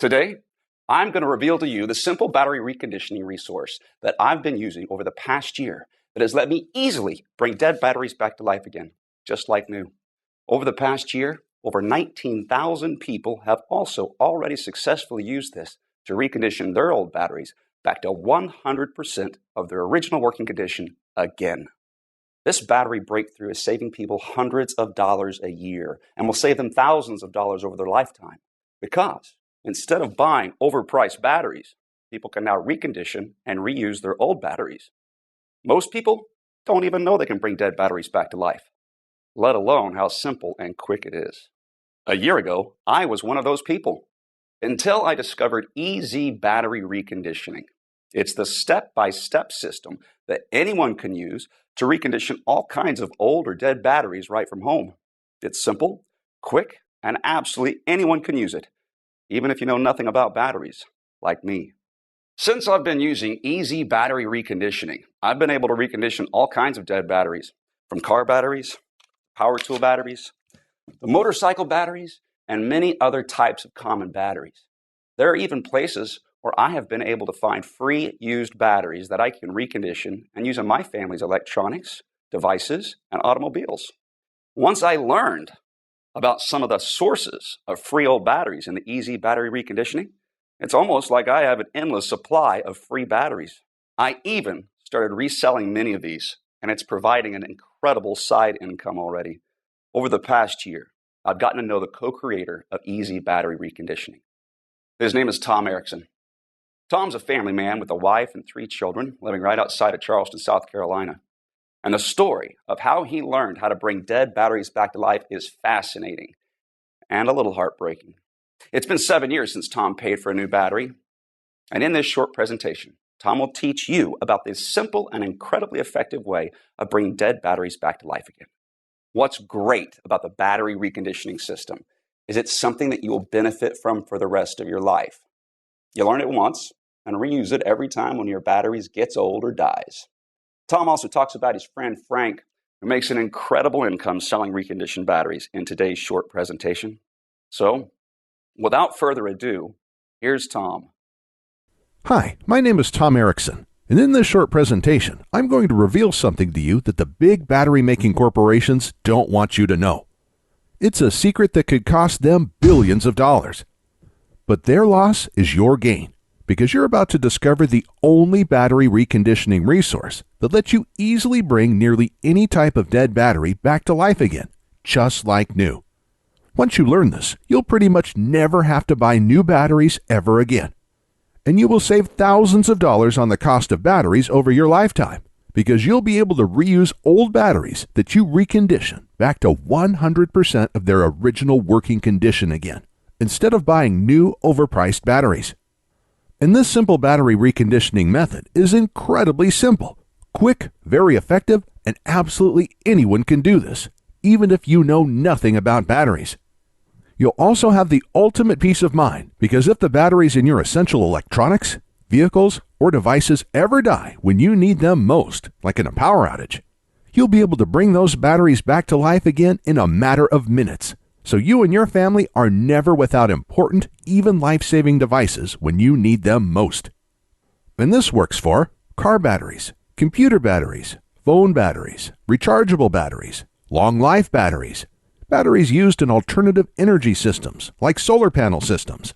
Today, I'm going to reveal to you the simple battery reconditioning resource that I've been using over the past year that has let me easily bring dead batteries back to life again, just like new. Over the past year, over 19,000 people have also already successfully used this to recondition their old batteries back to 100% of their original working condition again. This battery breakthrough is saving people hundreds of dollars a year and will save them thousands of dollars over their lifetime because instead of buying overpriced batteries, people can now recondition and reuse their old batteries. Most people don't even know they can bring dead batteries back to life, let alone how simple and quick it is. A year ago, I was one of those people until I discovered Easy Battery Reconditioning. It's the step-by-step system that anyone can use to recondition all kinds of old or dead batteries right from home. It's simple, quick, and absolutely anyone can use it, even if you know nothing about batteries, like me. Since I've been using Easy Battery Reconditioning, I've been able to recondition all kinds of dead batteries, from car batteries, power tool batteries, the motorcycle batteries, and many other types of common batteries. There are even places where I have been able to find free used batteries that I can recondition and use in my family's electronics, devices, and automobiles. Once I learned about some of the sources of free old batteries in the Easy Battery Reconditioning, it's almost like I have an endless supply of free batteries. I even started reselling many of these, and it's providing an incredible side income already. Over the past year, I've gotten to know the co-creator of Easy Battery Reconditioning. His name is Tom Erickson. Tom's a family man with a wife and 3 children living right outside of Charleston, South Carolina. And the story of how he learned how to bring dead batteries back to life is fascinating and a little heartbreaking. It's been 7 years since Tom paid for a new battery. And in this short presentation, Tom will teach you about this simple and incredibly effective way of bringing dead batteries back to life again. What's great about the battery reconditioning system is it's something that you will benefit from for the rest of your life. You learn it once and reuse it every time one of your batteries gets old or dies. Tom also talks about his friend Frank, who makes an incredible income selling reconditioned batteries in today's short presentation. So, without further ado, here's Tom. Hi, my name is Tom Erickson, and in this short presentation, I'm going to reveal something to you that the big battery-making corporations don't want you to know. It's a secret that could cost them billions of dollars. But their loss is your gain, because you're about to discover the only battery reconditioning resource that lets you easily bring nearly any type of dead battery back to life again, just like new. Once you learn this, you'll pretty much never have to buy new batteries ever again. And you will save thousands of dollars on the cost of batteries over your lifetime, because you'll be able to reuse old batteries that you recondition back to 100% of their original working condition again, instead of buying new overpriced batteries. And this simple battery reconditioning method is incredibly simple, quick, very effective, and absolutely anyone can do this, even if you know nothing about batteries. You'll also have the ultimate peace of mind, because if the batteries in your essential electronics, vehicles, or devices ever die when you need them most, like in a power outage, you'll be able to bring those batteries back to life again in a matter of minutes. So you and your family are never without important, even life-saving devices when you need them most. And this works for car batteries, computer batteries, phone batteries, rechargeable batteries, long-life batteries, batteries used in alternative energy systems like solar panel systems,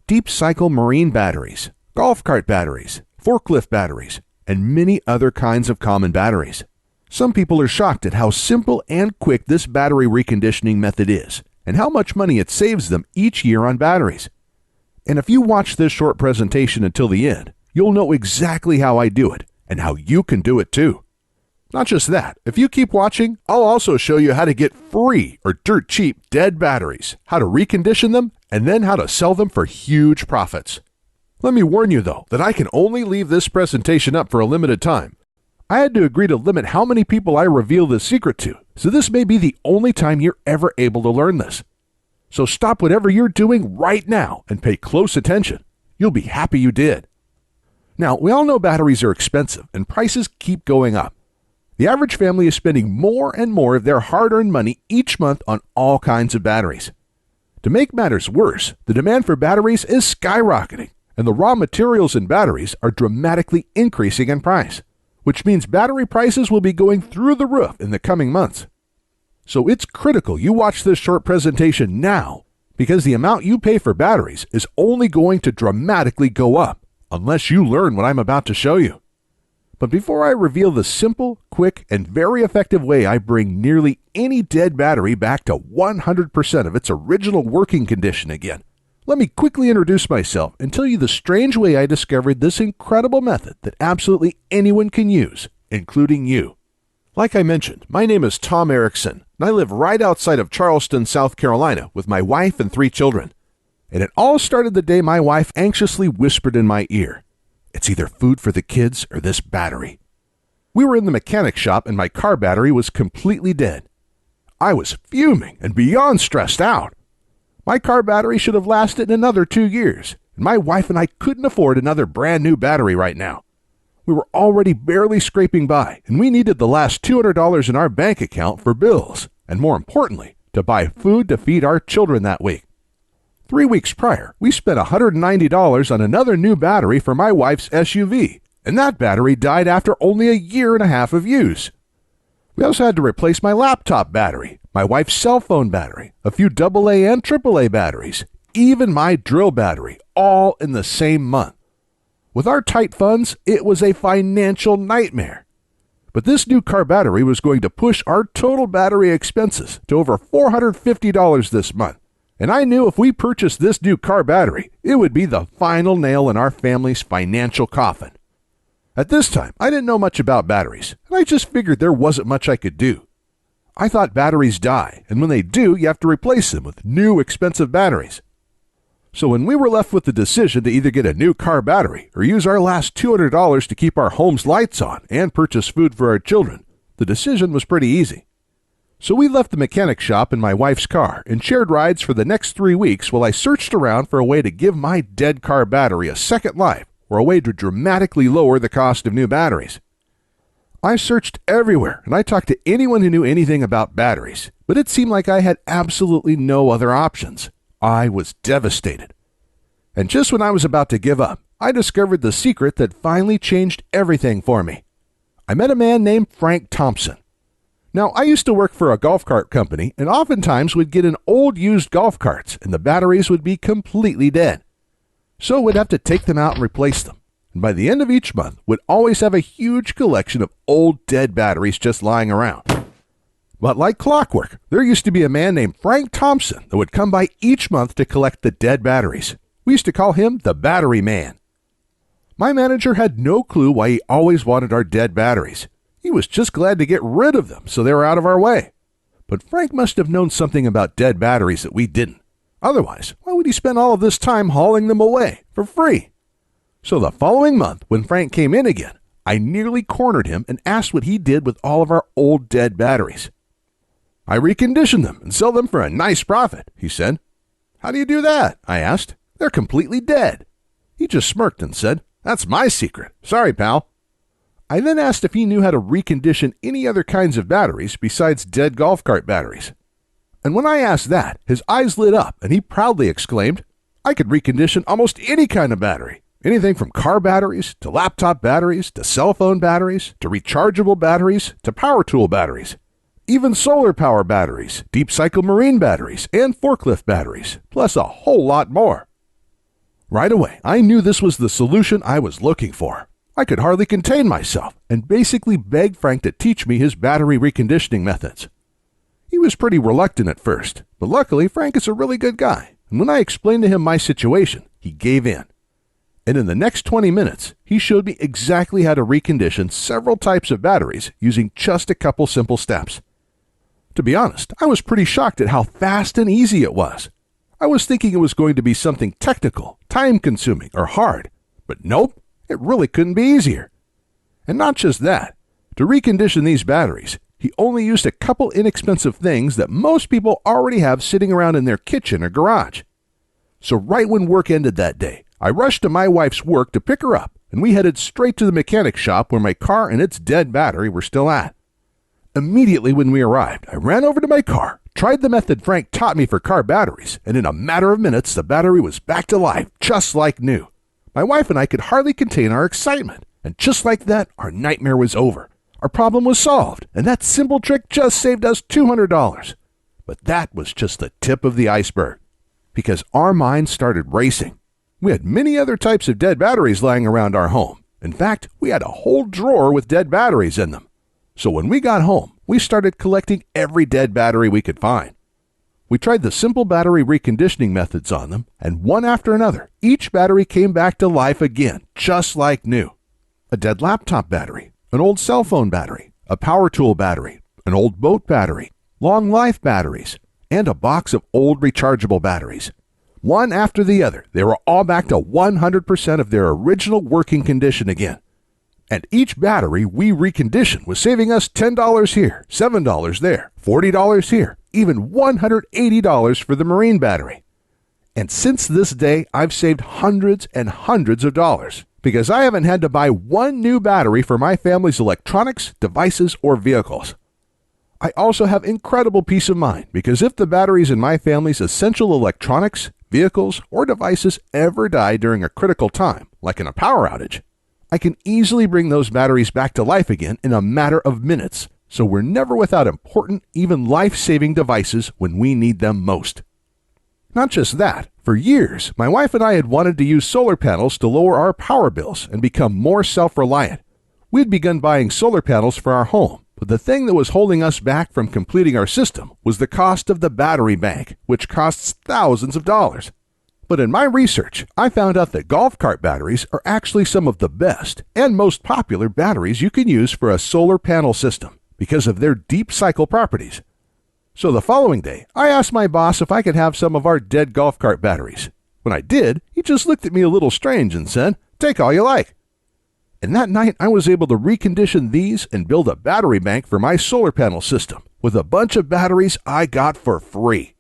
deep-cycle marine batteries, golf cart batteries, forklift batteries, and many other kinds of common batteries. Some people are shocked at how simple and quick this battery reconditioning method is, and how much money it saves them each year on batteries. And if you watch this short presentation until the end, you'll know exactly how I do it and how you can do it too. Not just that, if you keep watching, I'll also show you how to get free or dirt cheap dead batteries, how to recondition them, and then how to sell them for huge profits. Let me warn you though that I can only leave this presentation up for a limited time. I had to agree to limit how many people I reveal this secret to, so this may be the only time you're ever able to learn this. So stop whatever you're doing right now and pay close attention. You'll be happy you did. Now, we all know batteries are expensive and prices keep going up. The average family is spending more and more of their hard-earned money each month on all kinds of batteries. To make matters worse, the demand for batteries is skyrocketing, and the raw materials in batteries are dramatically increasing in price, which means battery prices will be going through the roof in the coming months. So it's critical you watch this short presentation now, because the amount you pay for batteries is only going to dramatically go up unless you learn what I'm about to show you. But before I reveal the simple, quick, and very effective way I bring nearly any dead battery back to 100% of its original working condition again, let me quickly introduce myself and tell you the strange way I discovered this incredible method that absolutely anyone can use, including you. Like I mentioned, my name is Tom Erickson, and I live right outside of Charleston, South Carolina, with my wife and 3 children. And it all started the day my wife anxiously whispered in my ear, "It's either food for the kids or this battery." We were in the mechanic shop and my car battery was completely dead. I was fuming and beyond stressed out. My car battery should have lasted another 2 years, and my wife and I couldn't afford another brand new battery right now. We were already barely scraping by, and we needed the last $200 in our bank account for bills, and more importantly, to buy food to feed our children that week. 3 weeks prior, we spent $190 on another new battery for my wife's SUV, and that battery died after only a year and a half of use. We also had to replace my laptop battery, my wife's cell phone battery, a few AA and AAA batteries, even my drill battery, all in the same month. With our tight funds, it was a financial nightmare. But this new car battery was going to push our total battery expenses to over $450 this month. And I knew if we purchased this new car battery, it would be the final nail in our family's financial coffin. At this time, I didn't know much about batteries, and I just figured there wasn't much I could do. I thought batteries die, and when they do, you have to replace them with new expensive batteries. So when we were left with the decision to either get a new car battery or use our last $200 to keep our home's lights on and purchase food for our children, the decision was pretty easy. So we left the mechanic shop in my wife's car and shared rides for the next 3 weeks while I searched around for a way to give my dead car battery a second life or a way to dramatically lower the cost of new batteries. I searched everywhere and I talked to anyone who knew anything about batteries, but it seemed like I had absolutely no other options. I was devastated. And just when I was about to give up, I discovered the secret that finally changed everything for me. I met a man named Frank Thompson. Now, I used to work for a golf cart company and oftentimes would get in old used golf carts and the batteries would be completely dead. So we'd have to take them out and replace them. And by the end of each month, we'd always have a huge collection of old dead batteries just lying around. But like clockwork, there used to be a man named Frank Thompson that would come by each month to collect the dead batteries. We used to call him the Battery Man. My manager had no clue why he always wanted our dead batteries. He was just glad to get rid of them so they were out of our way. But Frank must have known something about dead batteries that we didn't. Otherwise, why would he spend all of this time hauling them away for free? So the following month, when Frank came in again, I nearly cornered him and asked what he did with all of our old dead batteries. "I recondition them and sell them for a nice profit," he said. "How do you do that?" I asked. "They're completely dead." He just smirked and said, "That's my secret. Sorry, pal." I then asked if he knew how to recondition any other kinds of batteries besides dead golf cart batteries. And when I asked that, his eyes lit up and he proudly exclaimed, "I could recondition almost any kind of battery. Anything from car batteries, to laptop batteries, to cell phone batteries, to rechargeable batteries, to power tool batteries. Even solar power batteries, deep cycle marine batteries, and forklift batteries, plus a whole lot more." Right away, I knew this was the solution I was looking for. I could hardly contain myself and basically begged Frank to teach me his battery reconditioning methods. He was pretty reluctant at first, but luckily Frank is a really good guy, and when I explained to him my situation, he gave in. And in the next 20 minutes, he showed me exactly how to recondition several types of batteries using just a couple simple steps. To be honest, I was pretty shocked at how fast and easy it was. I was thinking it was going to be something technical, time-consuming, or hard, but nope, it really couldn't be easier. And not just that, to recondition these batteries, he only used a couple inexpensive things that most people already have sitting around in their kitchen or garage. So right when work ended that day, I rushed to my wife's work to pick her up, and we headed straight to the mechanic shop where my car and its dead battery were still at. Immediately when we arrived, I ran over to my car, Tried the method Frank taught me for car batteries, and in a matter of minutes, the battery was back to life, just like new. My wife and I could hardly contain our excitement, and just like that, our nightmare was over. Our problem was solved, and that simple trick just saved us $200. But that was just the tip of the iceberg, because our minds started racing. We had many other types of dead batteries lying around our home. In fact, we had a whole drawer with dead batteries in them. So when we got home, we started collecting every dead battery we could find. We tried the simple battery reconditioning methods on them, and one after another, each battery came back to life again, just like new. A dead laptop battery, an old cell phone battery, a power tool battery, an old boat battery, long life batteries, and a box of old rechargeable batteries. One after the other, they were all back to 100% of their original working condition again. And each battery we reconditioned was saving us $10 here, $7 there, $40 here, even $180 for the marine battery. And since this day, I've saved hundreds and hundreds of dollars because I haven't had to buy one new battery for my family's electronics, devices, or vehicles. I also have incredible peace of mind because if the batteries in my family's essential electronics, vehicles, or devices ever die during a critical time, like in a power outage, I can easily bring those batteries back to life again in a matter of minutes, so we're never without important, even life-saving devices when we need them most. Not just that, for years, my wife and I had wanted to use solar panels to lower our power bills and become more self-reliant. We had begun buying solar panels for our home, but the thing that was holding us back from completing our system was the cost of the battery bank, which costs thousands of dollars. But in my research, I found out that golf cart batteries are actually some of the best and most popular batteries you can use for a solar panel system because of their deep cycle properties. So the following day, I asked my boss if I could have some of our dead golf cart batteries. When I did, he just looked at me a little strange and said, "Take all you like." And that night, I was able to recondition these and build a battery bank for my solar panel system with a bunch of batteries I got for free.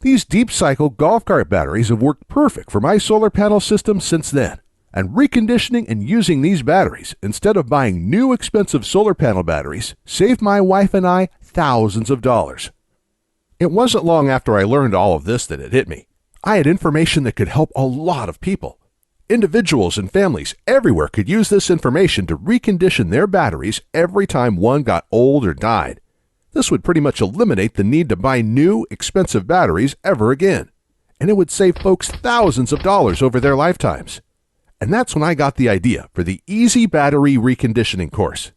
These deep cycle golf cart batteries have worked perfect for my solar panel system since then, and reconditioning and using these batteries instead of buying new expensive solar panel batteries saved my wife and I thousands of dollars. It wasn't long after I learned all of this that it hit me. I had information that could help a lot of people. Individuals and families everywhere could use this information to recondition their batteries every time one got old or died. This would pretty much eliminate the need to buy new, expensive batteries ever again. And it would save folks thousands of dollars over their lifetimes. And that's when I got the idea for the Easy Battery Reconditioning course.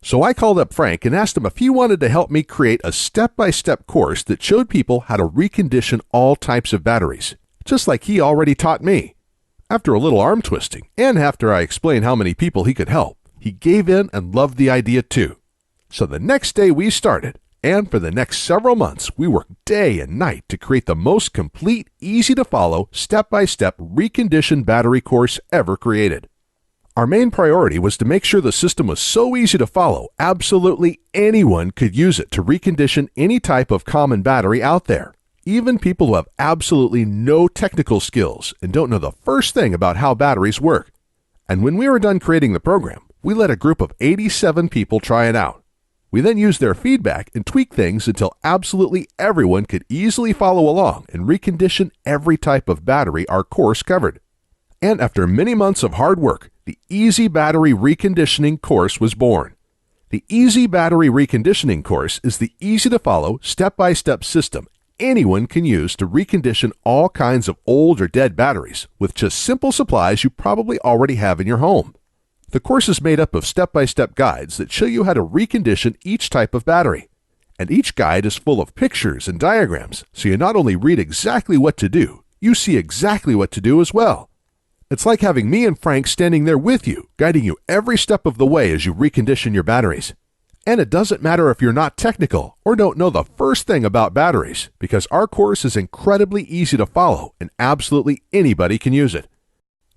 So I called up Frank and asked him if he wanted to help me create a step-by-step course that showed people how to recondition all types of batteries, just like he already taught me. After a little arm twisting, and after I explained how many people he could help, he gave in and loved the idea too. So the next day we started, and for the next several months we worked day and night to create the most complete, easy-to-follow, step-by-step reconditioned battery course ever created. Our main priority was to make sure the system was so easy to follow, absolutely anyone could use it to recondition any type of common battery out there, even people who have absolutely no technical skills and don't know the first thing about how batteries work. And when we were done creating the program, we let a group of 87 people try it out. We then used their feedback and tweaked things until absolutely everyone could easily follow along and recondition every type of battery our course covered. And after many months of hard work, the Easy Battery Reconditioning course was born. The Easy Battery Reconditioning course is the easy-to-follow, step-by-step system anyone can use to recondition all kinds of old or dead batteries with just simple supplies you probably already have in your home. The course is made up of step-by-step guides that show you how to recondition each type of battery. And each guide is full of pictures and diagrams, so you not only read exactly what to do, you see exactly what to do as well. It's like having me and Frank standing there with you, guiding you every step of the way as you recondition your batteries. And it doesn't matter if you're not technical or don't know the first thing about batteries, because our course is incredibly easy to follow and absolutely anybody can use it.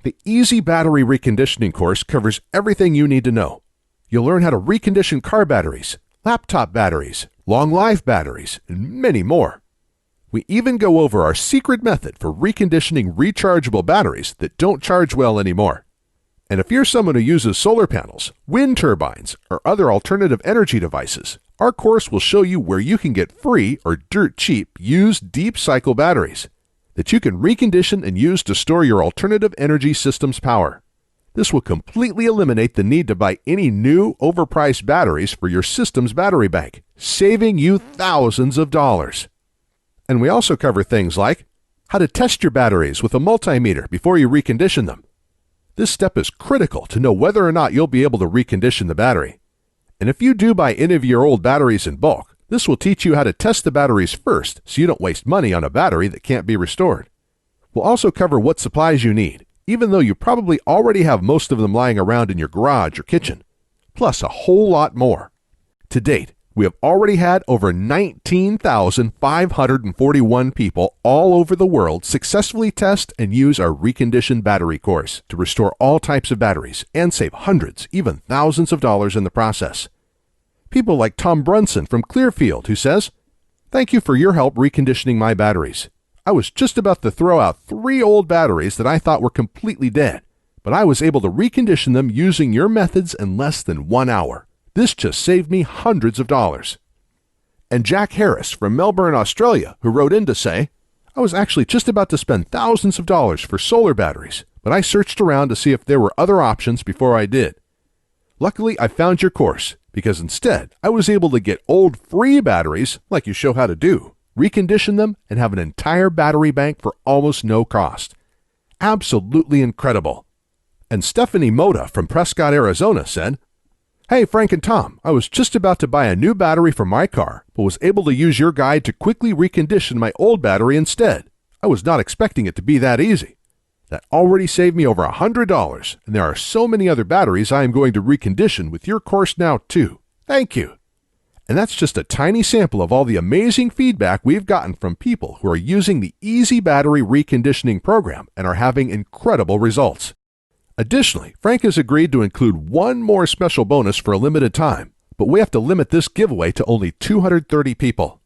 The Easy Battery Reconditioning course covers everything you need to know. You'll learn how to recondition car batteries, laptop batteries, long life batteries, and many more. We even go over our secret method for reconditioning rechargeable batteries that don't charge well anymore. And if you're someone who uses solar panels, wind turbines, or other alternative energy devices, Our course will show you where you can get free or dirt cheap used deep cycle batteries that you can recondition and use to store your alternative energy system's power. This will completely eliminate the need to buy any new, overpriced batteries for your system's battery bank, saving you thousands of dollars. And we also cover things like how to test your batteries with a multimeter before you recondition them. This step is critical to know whether or not you'll be able to recondition the battery. And if you do buy any of your old batteries in bulk, this will teach you how to test the batteries first so you don't waste money on a battery that can't be restored. We'll also cover what supplies you need, even though you probably already have most of them lying around in your garage or kitchen, plus a whole lot more. To date, we have already had over 19,541 people all over the world successfully test and use our Recondition battery course to restore all types of batteries and save hundreds, even thousands of dollars in the process. People like Tom Brunson from Clearfield, who says, "Thank you for your help reconditioning my batteries. I was just about to throw out 3 old batteries that I thought were completely dead, but I was able to recondition them using your methods in less than 1 hour. This just saved me hundreds of dollars." And Jack Harris from Melbourne, Australia, who wrote in to say, "I was actually just about to spend thousands of dollars for solar batteries, but I searched around to see if there were other options before I did. Luckily, I found your course, because instead, I was able to get old free batteries, like you show how to do, recondition them, and have an entire battery bank for almost no cost. Absolutely incredible." And Stephanie Moda from Prescott, Arizona said, "Hey, Frank and Tom, I was just about to buy a new battery for my car, but was able to use your guide to quickly recondition my old battery instead. I was not expecting it to be that easy. That already saved me over $100, and there are so many other batteries I am going to recondition with your course now, too. Thank you." And that's just a tiny sample of all the amazing feedback we've gotten from people who are using the Easy Battery Reconditioning program and are having incredible results. Additionally, Frank has agreed to include one more special bonus for a limited time, but we have to limit this giveaway to only 230 people.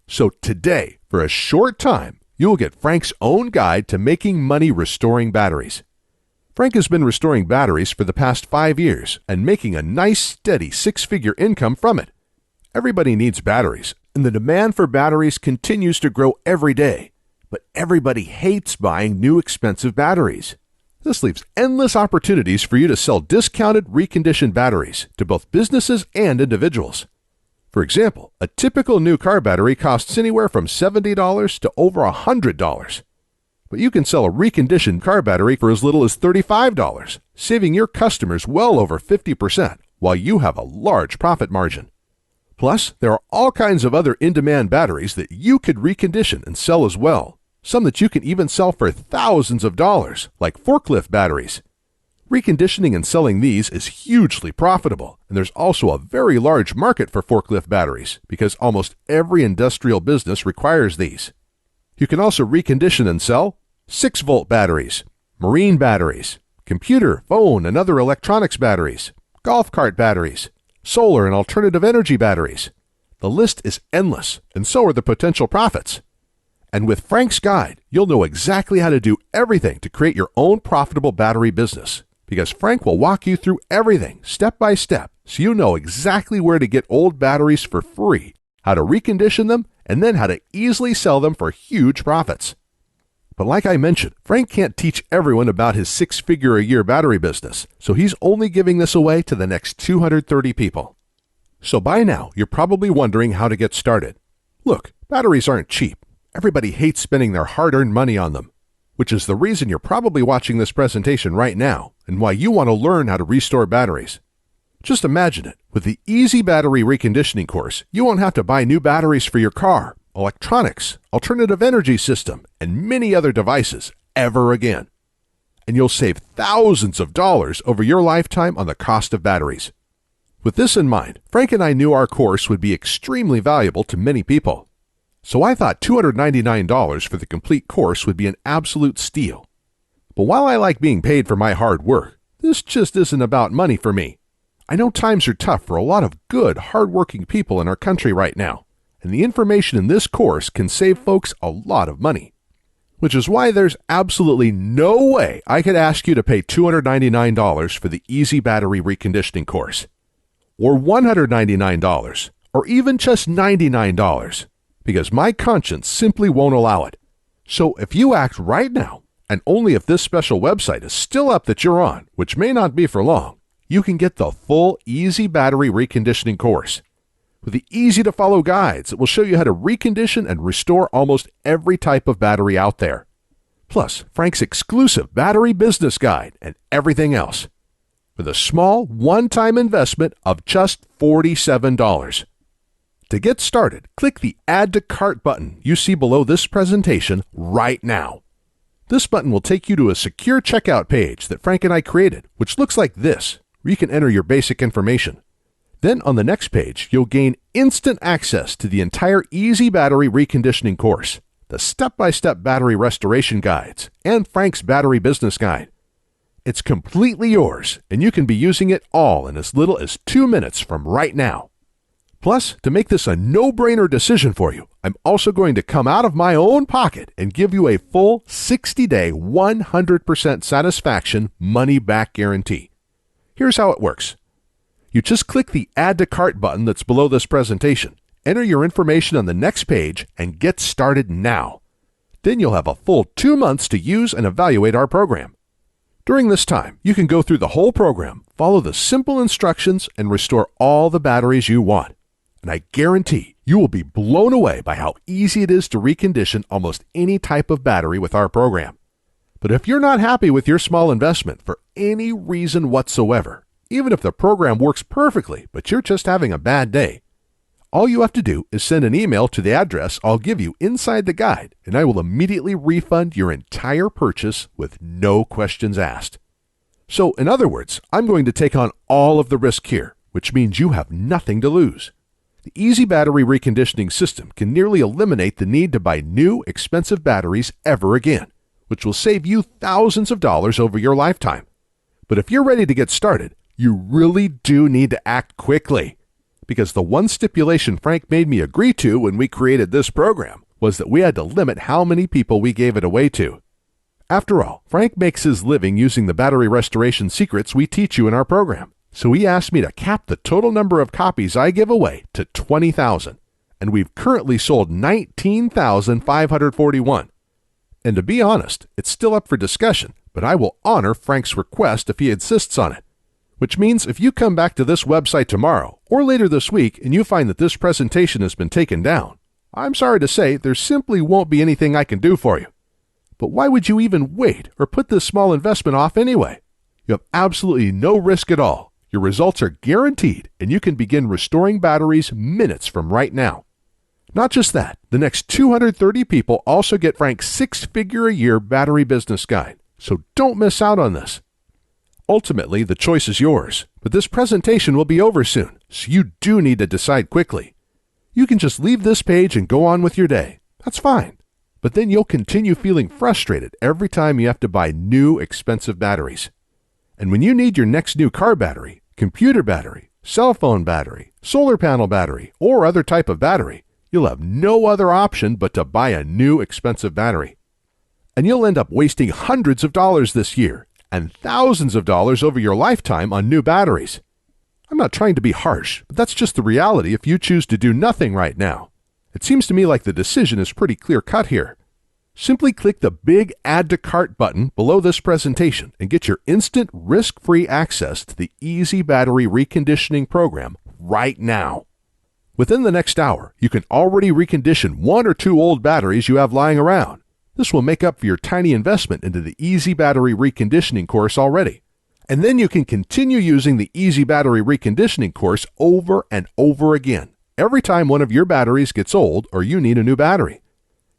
So today, for a short time, you will get Frank's own guide to making money restoring batteries. Frank has been restoring batteries for the past 5 years and making a nice, steady 6-figure income from it. Everybody needs batteries, and the demand for batteries continues to grow every day, but everybody hates buying new expensive batteries. This leaves endless opportunities for you to sell discounted reconditioned batteries to both businesses and individuals. For example, a typical new car battery costs anywhere from $70 to over $100. But you can sell a reconditioned car battery for as little as $35, saving your customers well over 50%, while you have a large profit margin. Plus, there are all kinds of other in-demand batteries that you could recondition and sell as well, some that you can even sell for thousands of dollars, like forklift batteries. Reconditioning and selling these is hugely profitable, and there's also a very large market for forklift batteries because almost every industrial business requires these. You can also recondition and sell 6-volt batteries, marine batteries, computer, phone, and other electronics batteries, golf cart batteries, solar and alternative energy batteries. The list is endless, and so are the potential profits. And with Frank's guide, you'll know exactly how to do everything to create your own profitable battery business, because Frank will walk you through everything step by step so you know exactly where to get old batteries for free, how to recondition them, and then how to easily sell them for huge profits. But like I mentioned, Frank can't teach everyone about his 6-figure-a-year battery business, so he's only giving this away to the next 230 people. So by now, you're probably wondering how to get started. Look, batteries aren't cheap. Everybody hates spending their hard-earned money on them, which is the reason you're probably watching this presentation right now and why you want to learn how to restore batteries. Just imagine it. With the Easy Battery Reconditioning course, you won't have to buy new batteries for your car, electronics, alternative energy system, and many other devices ever again. And you'll save thousands of dollars over your lifetime on the cost of batteries. With this in mind, Frank and I knew our course would be extremely valuable to many people. So I thought $299 for the complete course would be an absolute steal. But while I like being paid for my hard work, this just isn't about money for me. I know times are tough for a lot of good, hard-working people in our country right now, and the information in this course can save folks a lot of money. Which is why there's absolutely no way I could ask you to pay $299 for the Easy Battery Reconditioning course, or $199, or even just $99, because my conscience simply won't allow it. So if you act right now, and only if this special website is still up that you're on, which may not be for long, you can get the full Easy Battery Reconditioning course. With the easy-to-follow guides that will show you how to recondition and restore almost every type of battery out there. Plus, Frank's exclusive battery business guide and everything else. With a small, one-time investment of just $47. To get started, click the Add to Cart button you see below this presentation right now. This button will take you to a secure checkout page that Frank and I created, which looks like this, where you can enter your basic information. Then on the next page, you'll gain instant access to the entire Easy Battery Reconditioning course, the step-by-step battery restoration guides, and Frank's battery business guide. It's completely yours, and you can be using it all in as little as 2 minutes from right now. Plus, to make this a no-brainer decision for you, I'm also going to come out of my own pocket and give you a full 60-day, 100% satisfaction money-back guarantee. Here's how it works. You just click the Add to Cart button that's below this presentation, enter your information on the next page, and get started now. Then you'll have a full 2 months to use and evaluate our program. During this time, you can go through the whole program, follow the simple instructions, and restore all the batteries you want. And I guarantee you will be blown away by how easy it is to recondition almost any type of battery with our program. But if you're not happy with your small investment for any reason whatsoever, even if the program works perfectly, but you're just having a bad day, all you have to do is send an email to the address I'll give you inside the guide, and I will immediately refund your entire purchase with no questions asked. So, in other words, I'm going to take on all of the risk here, which means you have nothing to lose. The Easy Battery Reconditioning system can nearly eliminate the need to buy new, expensive batteries ever again, which will save you thousands of dollars over your lifetime. But if you're ready to get started, you really do need to act quickly. Because the one stipulation Frank made me agree to when we created this program was that we had to limit how many people we gave it away to. After all, Frank makes his living using the battery restoration secrets we teach you in our program. So he asked me to cap the total number of copies I give away to 20,000, and we've currently sold 19,541. And to be honest, it's still up for discussion, but I will honor Frank's request if he insists on it. Which means if you come back to this website tomorrow or later this week and you find that this presentation has been taken down, I'm sorry to say there simply won't be anything I can do for you. But why would you even wait or put this small investment off anyway? You have absolutely no risk at all. Your results are guaranteed, and you can begin restoring batteries minutes from right now. Not just that, the next 230 people also get Frank's 6-figure-a-year battery business guide, so don't miss out on this. Ultimately, the choice is yours, but this presentation will be over soon, so you do need to decide quickly. You can just leave this page and go on with your day. That's fine, but then you'll continue feeling frustrated every time you have to buy new, expensive batteries. And when you need your next new car battery, computer battery, cell phone battery, solar panel battery, or other type of battery, you'll have no other option but to buy a new expensive battery. And you'll end up wasting hundreds of dollars this year and thousands of dollars over your lifetime on new batteries. I'm not trying to be harsh, but that's just the reality if you choose to do nothing right now. It seems to me like the decision is pretty clear-cut here. Simply click the big Add to Cart button below this presentation and get your instant risk-free access to the Easy Battery Reconditioning program right now. Within the next hour, you can already recondition 1 or 2 old batteries you have lying around. This will make up for your tiny investment into the Easy Battery Reconditioning course already. And then you can continue using the Easy Battery Reconditioning course over and over again, every time one of your batteries gets old or you need a new battery.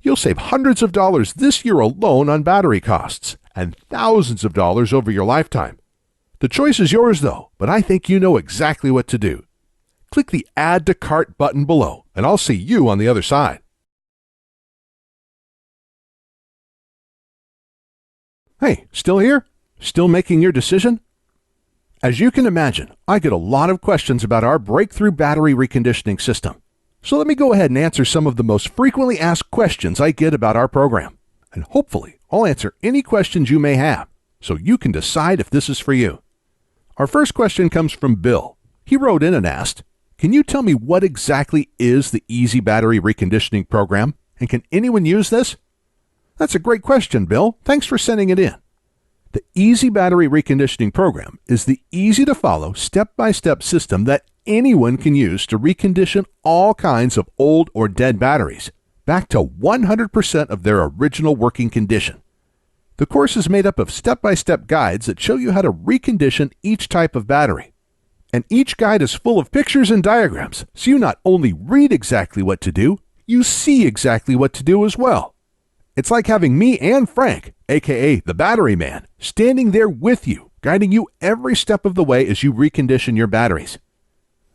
You'll save hundreds of dollars this year alone on battery costs and thousands of dollars over your lifetime. The choice is yours though, but I think you know exactly what to do. Click the Add to Cart button below, and I'll see you on the other side. Hey, still here? Still making your decision? As you can imagine, I get a lot of questions about our breakthrough battery reconditioning system. So let me go ahead and answer some of the most frequently asked questions I get about our program. And hopefully, I'll answer any questions you may have, so you can decide if this is for you. Our first question comes from Bill. He wrote in and asked, Can you tell me what exactly is the Easy Battery Reconditioning Program, and can anyone use this? That's a great question, Bill. Thanks for sending it in. The Easy Battery Reconditioning Program is the easy-to-follow, step-by-step system that anyone can use to recondition all kinds of old or dead batteries back to 100% of their original working condition. The course is made up of step-by-step guides that show you how to recondition each type of battery. And each guide is full of pictures and diagrams, so you not only read exactly what to do, you see exactly what to do as well. It's like having me and Frank, aka the Battery Man, standing there with you, guiding you every step of the way as you recondition your batteries.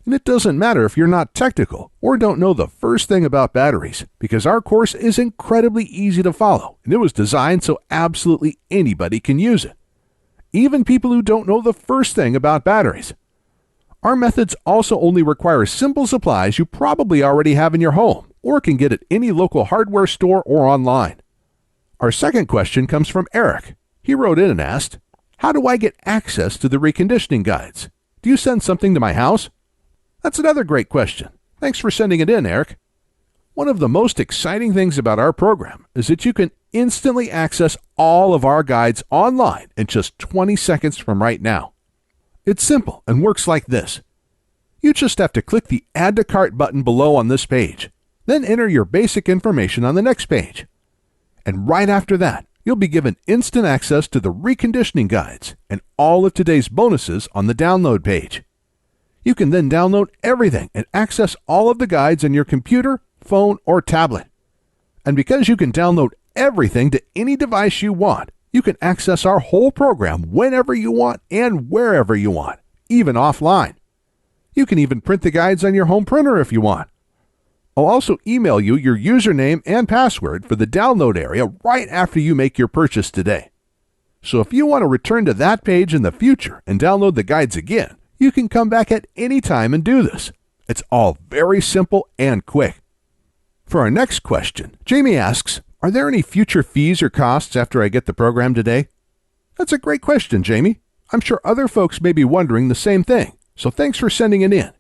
And it doesn't matter if you're not technical or don't know the first thing about batteries, because our course is incredibly easy to follow, and it was designed so absolutely anybody can use it. Even people who don't know the first thing about batteries. Our methods also only require simple supplies you probably already have in your home or can get at any local hardware store or online. Our second question comes from Eric. He wrote in and asked, "How do I get access to the reconditioning guides? Do you send something to my house?" That's another great question. Thanks for sending it in, Eric. One of the most exciting things about our program is that you can instantly access all of our guides online in just 20 seconds from right now. It's simple and works like this. You just have to click the Add to Cart button below on this page, then enter your basic information on the next page. And right after that, you'll be given instant access to the reconditioning guides and all of today's bonuses on the download page. You can then download everything and access all of the guides on your computer, phone, or tablet. And because you can download everything to any device you want, you can access our whole program whenever you want and wherever you want, even offline. You can even print the guides on your home printer if you want. I'll also email you your username and password for the download area right after you make your purchase today. So if you want to return to that page in the future and download the guides again, you can come back at any time and do this. It's all very simple and quick. For our next question, Jamie asks, "Are there any future fees or costs after I get the program today?" That's a great question, Jamie. I'm sure other folks may be wondering the same thing, so thanks for sending it in.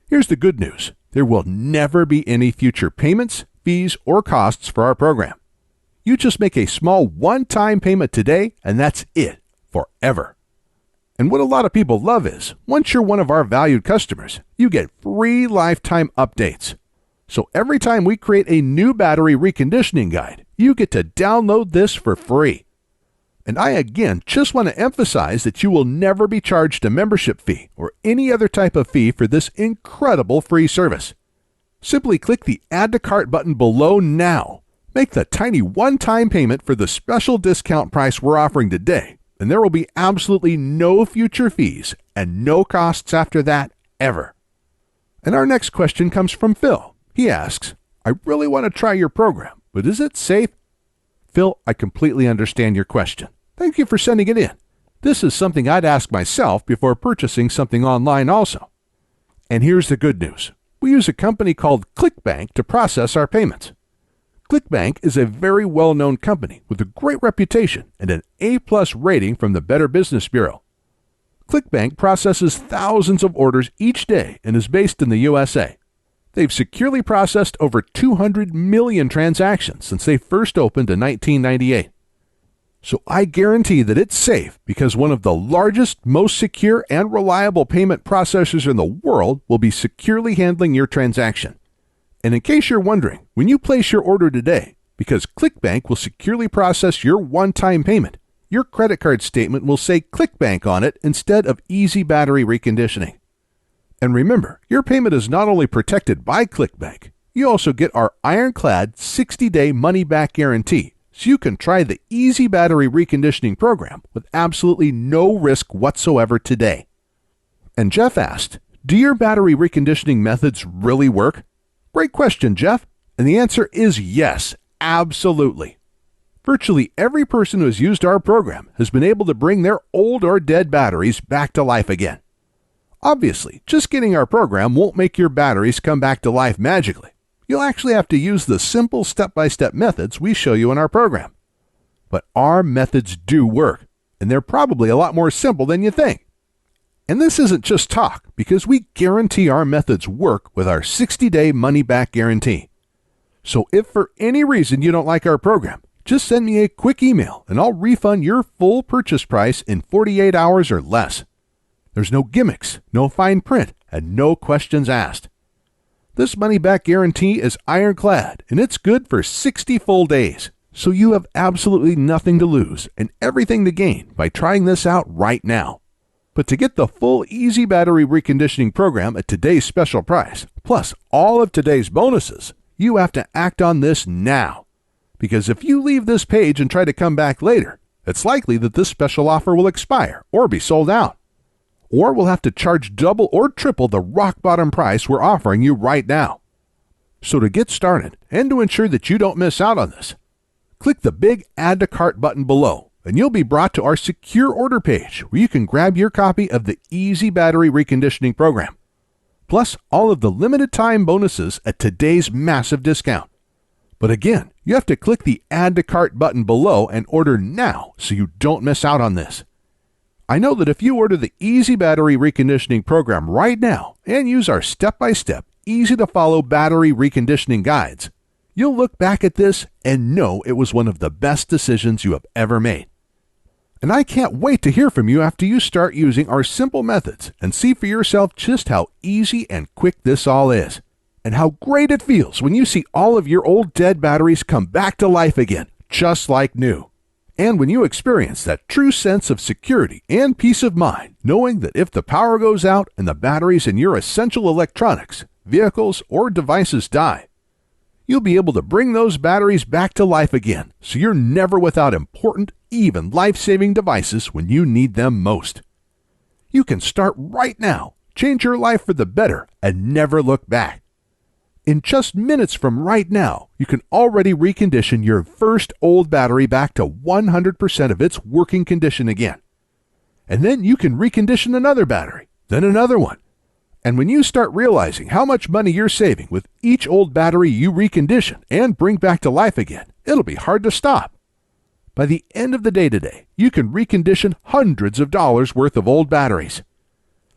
Here's the good news. There will never be any future payments, fees, or costs for our program. You just make a small one-time payment today, and that's it, forever. And what a lot of people love is, once you're one of our valued customers, you get free lifetime updates. So every time we create a new battery reconditioning guide, you get to download this for free. And I again just want to emphasize that you will never be charged a membership fee or any other type of fee for this incredible free service. Simply click the Add to Cart button below now. Make the tiny one-time payment for the special discount price we're offering today, and there will be absolutely no future fees and no costs after that ever. And our next question comes from Phil. He asks, "I really want to try your program, but is it safe?" Phil, I completely understand your question. Thank you for sending it in. This is something I'd ask myself before purchasing something online also. And here's the good news. We use a company called ClickBank to process our payments. ClickBank is a very well-known company with a great reputation and an A+ rating from the Better Business Bureau. ClickBank processes thousands of orders each day and is based in the USA. They've securely processed over 200 million transactions since they first opened in 1998. So I guarantee that it's safe because one of the largest, most secure, and reliable payment processors in the world will be securely handling your transaction. And in case you're wondering, when you place your order today, because ClickBank will securely process your one-time payment, your credit card statement will say ClickBank on it instead of Easy Battery Reconditioning. And remember, your payment is not only protected by ClickBank, you also get our ironclad 60-day money-back guarantee, so you can try the Easy Battery Reconditioning program with absolutely no risk whatsoever today. And Jeff asked, "Do your battery reconditioning methods really work?" Great question, Jeff. And the answer is yes, absolutely. Virtually every person who has used our program has been able to bring their old or dead batteries back to life again. Obviously, just getting our program won't make your batteries come back to life magically. You'll actually have to use the simple step-by-step methods we show you in our program. But our methods do work, and they're probably a lot more simple than you think. And this isn't just talk, because we guarantee our methods work with our 60-day money-back guarantee. So if for any reason you don't like our program, just send me a quick email and I'll refund your full purchase price in 48 hours or less. There's no gimmicks, no fine print, and no questions asked. This money-back guarantee is ironclad, and it's good for 60 full days. So you have absolutely nothing to lose and everything to gain by trying this out right now. But to get the full Easy Battery Reconditioning program at today's special price, plus all of today's bonuses, you have to act on this now. Because if you leave this page and try to come back later, it's likely that this special offer will expire or be sold out. Or we'll have to charge double or triple the rock bottom price we're offering you right now. So to get started and to ensure that you don't miss out on this, click the big Add to Cart button below and you'll be brought to our secure order page where you can grab your copy of the Easy Battery Reconditioning program, plus all of the limited time bonuses at today's massive discount. But again, you have to click the Add to Cart button below and order now so you don't miss out on this. I know that if you order the Easy Battery Reconditioning program right now and use our step-by-step, easy-to-follow battery reconditioning guides, you'll look back at this and know it was one of the best decisions you have ever made. And I can't wait to hear from you after you start using our simple methods and see for yourself just how easy and quick this all is, and how great it feels when you see all of your old dead batteries come back to life again, just like new. And when you experience that true sense of security and peace of mind, knowing that if the power goes out and the batteries in your essential electronics, vehicles, or devices die, you'll be able to bring those batteries back to life again, so you're never without important, even life-saving devices when you need them most. You can start right now, change your life for the better, and never look back. In just minutes from right now, you can already recondition your first old battery back to 100% of its working condition again. And then you can recondition another battery, then another one. And when you start realizing how much money you're saving with each old battery you recondition and bring back to life again, it'll be hard to stop. By the end of the day today, you can recondition hundreds of dollars worth of old batteries.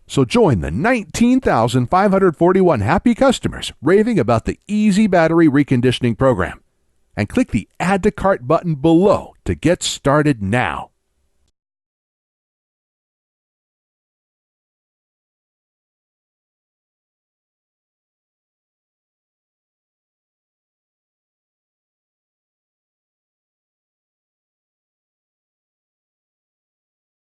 So join the 19,541 happy customers raving about the Easy Battery Reconditioning program, and click the Add to Cart button below to get started now.